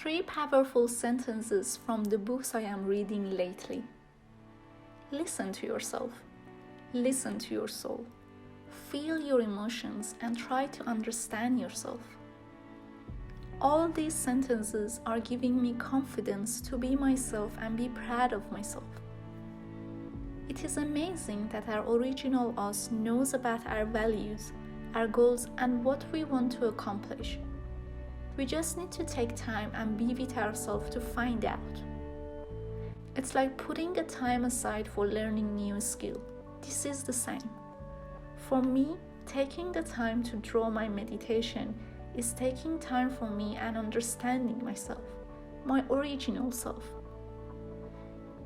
3 powerful sentences from the books I am reading lately. Listen to yourself. Listen to your soul. Feel your emotions and try to understand yourself. All these sentences are giving me confidence to be myself and be proud of myself. It is amazing that our original us knows about our values, our goals, and what we want to accomplish. We just need to take time and be with ourselves to find out. It's like putting a time aside for learning new skill. This is the same. For me, taking the time to draw my meditation is taking time for me and understanding myself, my original self.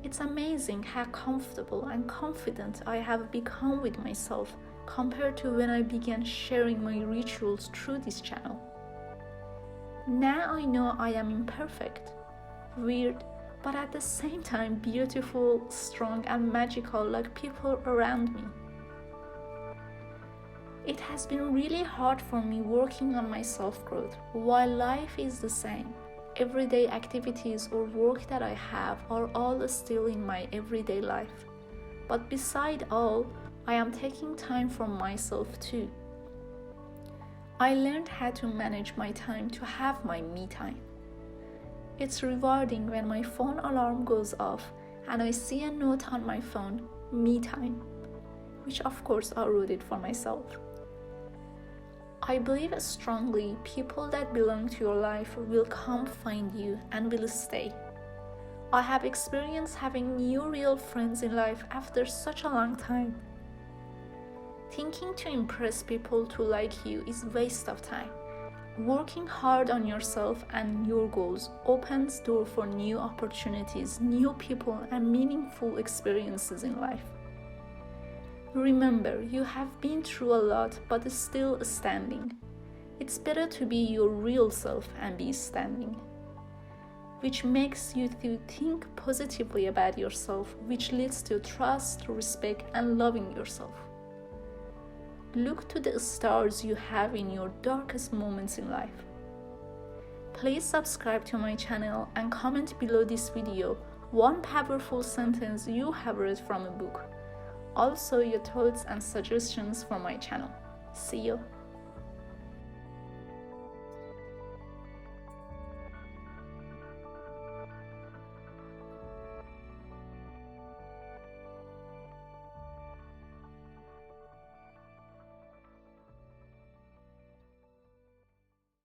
It's amazing how comfortable and confident I have become with myself compared to when I began sharing my rituals through this channel. Now I know I am imperfect, weird, but at the same time beautiful, strong, and magical like people around me. It has been really hard for me working on my self-growth while life is the same. Everyday activities or work that I have are all still in my everyday life. But beside all, I am taking time for myself too. I learned how to manage my time to have my me time. It's rewarding when my phone alarm goes off and I see a note on my phone, me time, which of course I wrote it for myself. I believe strongly people that belong to your life will come find you and will stay. I have experienced having new real friends in life after such a long time. Thinking to impress people to like you is a waste of time. Working hard on yourself and your goals opens doors for new opportunities, new people, and meaningful experiences in life. Remember, you have been through a lot but still standing. It's better to be your real self and be standing, which makes you to think positively about yourself, which leads to trust, respect, and loving yourself. Look to the stars you have in your darkest moments in life. Please subscribe to my channel and comment below this video one powerful sentence you have read from a book. Also your thoughts and suggestions for my channel. See you.